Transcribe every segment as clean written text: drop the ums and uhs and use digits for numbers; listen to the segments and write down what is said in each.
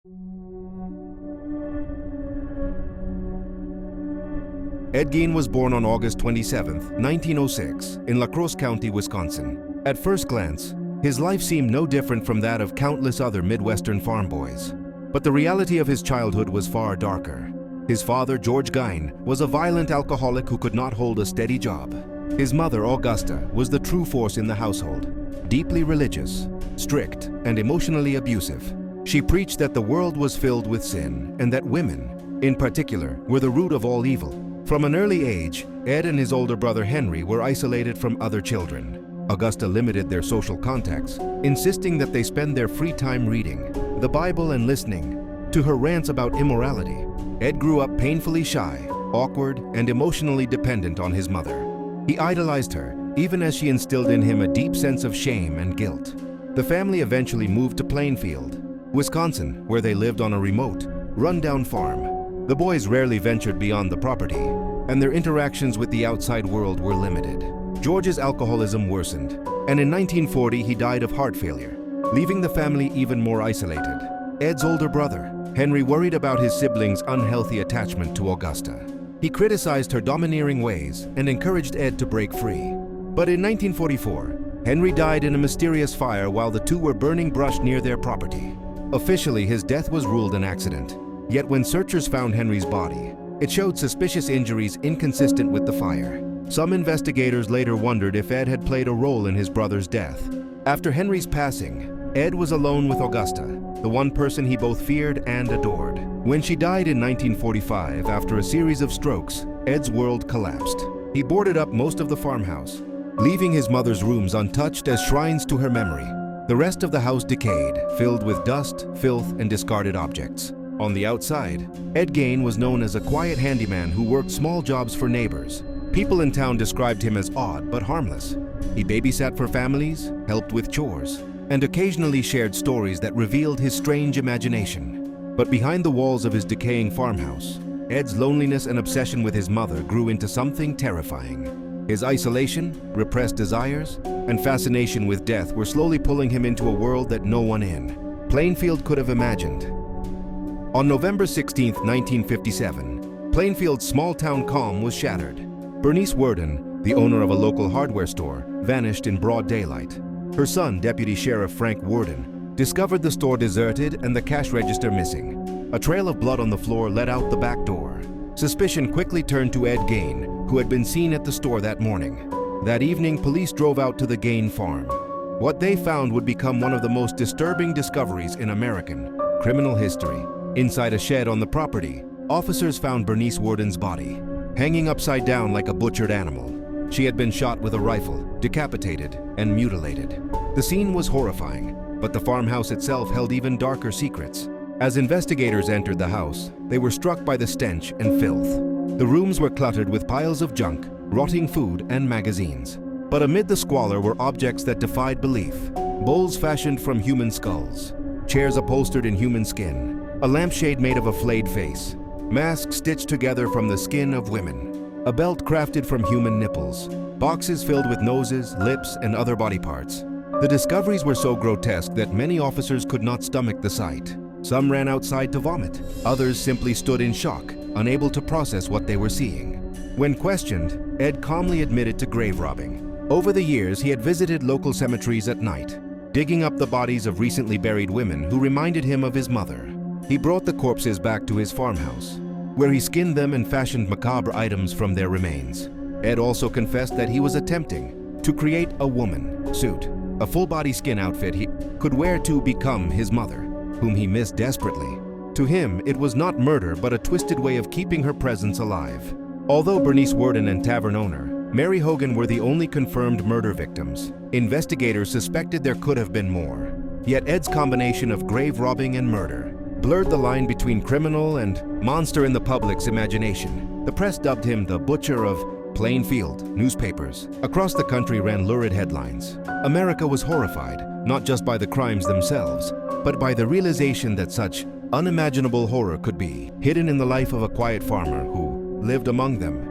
Ed Gein was born on August 27, 1906, in La Crosse County, Wisconsin. At first glance, his life seemed no different from that of countless other Midwestern farm boys. But the reality of his childhood was far darker. His father, George Gein, was a violent alcoholic who could not hold a steady job. His mother, Augusta, was the true force in the household, deeply religious, strict, and emotionally abusive. She preached that the world was filled with sin and that women, in particular, were the root of all evil. From an early age, Ed and his older brother Henry were isolated from other children. Augusta limited their social contacts, insisting that they spend their free time reading the Bible and listening to her rants about immorality. Ed grew up painfully shy, awkward, and emotionally dependent on his mother. He idolized her, even as she instilled in him a deep sense of shame and guilt. The family eventually moved to Plainfield, Wisconsin, where they lived on a remote, run-down farm. The boys rarely ventured beyond the property, and their interactions with the outside world were limited. George's alcoholism worsened, and in 1940 he died of heart failure, leaving the family even more isolated. Ed's older brother, Henry, worried about his siblings' unhealthy attachment to Augusta. He criticized her domineering ways and encouraged Ed to break free. But in 1944, Henry died in a mysterious fire while the two were burning brush near their property. Officially, his death was ruled an accident. Yet when searchers found Henry's body, it showed suspicious injuries inconsistent with the fire. Some investigators later wondered if Ed had played a role in his brother's death. After Henry's passing, Ed was alone with Augusta, the one person he both feared and adored. When she died in 1945 after a series of strokes, Ed's world collapsed. He boarded up most of the farmhouse, leaving his mother's rooms untouched as shrines to her memory. The rest of the house decayed, filled with dust, filth, and discarded objects. On the outside, Ed Gein was known as a quiet handyman who worked small jobs for neighbors. People in town described him as odd but harmless. He babysat for families, helped with chores, and occasionally shared stories that revealed his strange imagination. But behind the walls of his decaying farmhouse, Ed's loneliness and obsession with his mother grew into something terrifying. His isolation, repressed desires, and fascination with death were slowly pulling him into a world that no one in Plainfield could have imagined. On November 16, 1957, Plainfield's small-town calm was shattered. Bernice Worden, the owner of a local hardware store, vanished in broad daylight. Her son, Deputy Sheriff Frank Worden, discovered the store deserted and the cash register missing. A trail of blood on the floor led out the back door. Suspicion quickly turned to Ed Gein, who had been seen at the store that morning. That evening, police drove out to the Gein farm. What they found would become one of the most disturbing discoveries in American criminal history. Inside a shed on the property, officers found Bernice Worden's body, hanging upside down like a butchered animal. She had been shot with a rifle, decapitated, and mutilated. The scene was horrifying, but the farmhouse itself held even darker secrets. As investigators entered the house, they were struck by the stench and filth. The rooms were cluttered with piles of junk, rotting food, and magazines. But amid the squalor were objects that defied belief. Bowls fashioned from human skulls, chairs upholstered in human skin, a lampshade made of a flayed face, masks stitched together from the skin of women, a belt crafted from human nipples, boxes filled with noses, lips, and other body parts. The discoveries were so grotesque that many officers could not stomach the sight. Some ran outside to vomit. Others simply stood in shock, unable to process what they were seeing. When questioned, Ed calmly admitted to grave robbing. Over the years, he had visited local cemeteries at night, digging up the bodies of recently buried women who reminded him of his mother. He brought the corpses back to his farmhouse, where he skinned them and fashioned macabre items from their remains. Ed also confessed that he was attempting to create a woman suit, a full-body skin outfit he could wear to become his mother, whom he missed desperately. To him, it was not murder but a twisted way of keeping her presence alive. Although Bernice Worden and tavern owner Mary Hogan were the only confirmed murder victims, investigators suspected there could have been more. Yet Ed's combination of grave robbing and murder blurred the line between criminal and monster in the public's imagination. The press dubbed him the Butcher of Plainfield. Newspapers across the country ran lurid headlines. America was horrified, not just by the crimes themselves, but by the realization that such unimaginable horror could be hidden in the life of a quiet farmer who lived among them.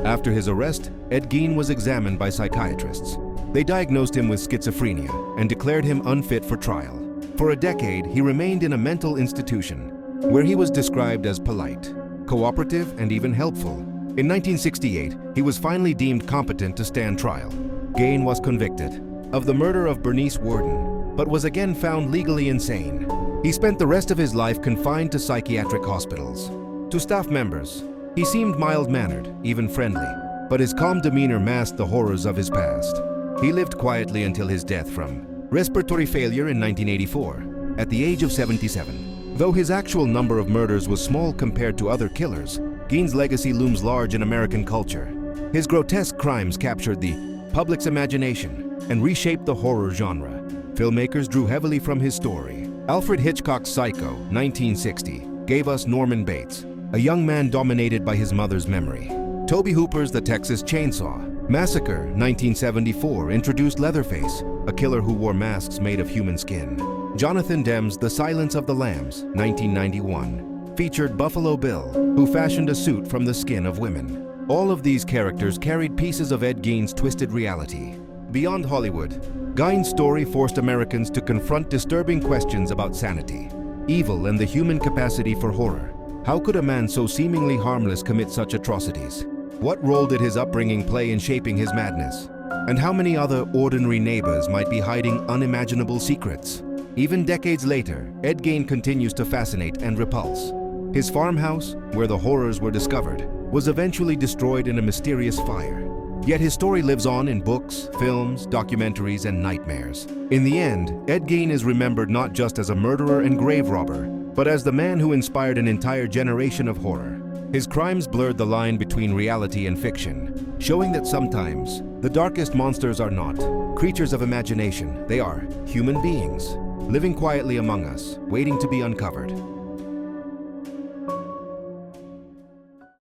After his arrest, Ed Gein was examined by psychiatrists. They diagnosed him with schizophrenia and declared him unfit for trial. For a decade, he remained in a mental institution where he was described as polite, cooperative, and even helpful. In 1968, he was finally deemed competent to stand trial. Gein was convicted of the murder of Bernice Worden, but was again found legally insane. He spent the rest of his life confined to psychiatric hospitals. To staff members, he seemed mild-mannered, even friendly, but his calm demeanor masked the horrors of his past. He lived quietly until his death from respiratory failure in 1984, at the age of 77. Though his actual number of murders was small compared to other killers, Gein's legacy looms large in American culture. His grotesque crimes captured the public's imagination and reshaped the horror genre. Filmmakers drew heavily from his story. Alfred Hitchcock's Psycho, 1960, gave us Norman Bates, a young man dominated by his mother's memory. Tobe Hooper's The Texas Chainsaw Massacre, 1974, introduced Leatherface, a killer who wore masks made of human skin. Jonathan Demme's The Silence of the Lambs, 1991, featured Buffalo Bill, who fashioned a suit from the skin of women. All of these characters carried pieces of Ed Gein's twisted reality. Beyond Hollywood, Gein's story forced Americans to confront disturbing questions about sanity, evil, and the human capacity for horror. How could a man so seemingly harmless commit such atrocities? What role did his upbringing play in shaping his madness? And how many other ordinary neighbors might be hiding unimaginable secrets? Even decades later, Ed Gein continues to fascinate and repulse. His farmhouse, where the horrors were discovered, was eventually destroyed in a mysterious fire. Yet his story lives on in books, films, documentaries, and nightmares. In the end, Ed Gein is remembered not just as a murderer and grave robber, but as the man who inspired an entire generation of horror. His crimes blurred the line between reality and fiction, showing that sometimes the darkest monsters are not creatures of imagination. They are human beings, living quietly among us, waiting to be uncovered.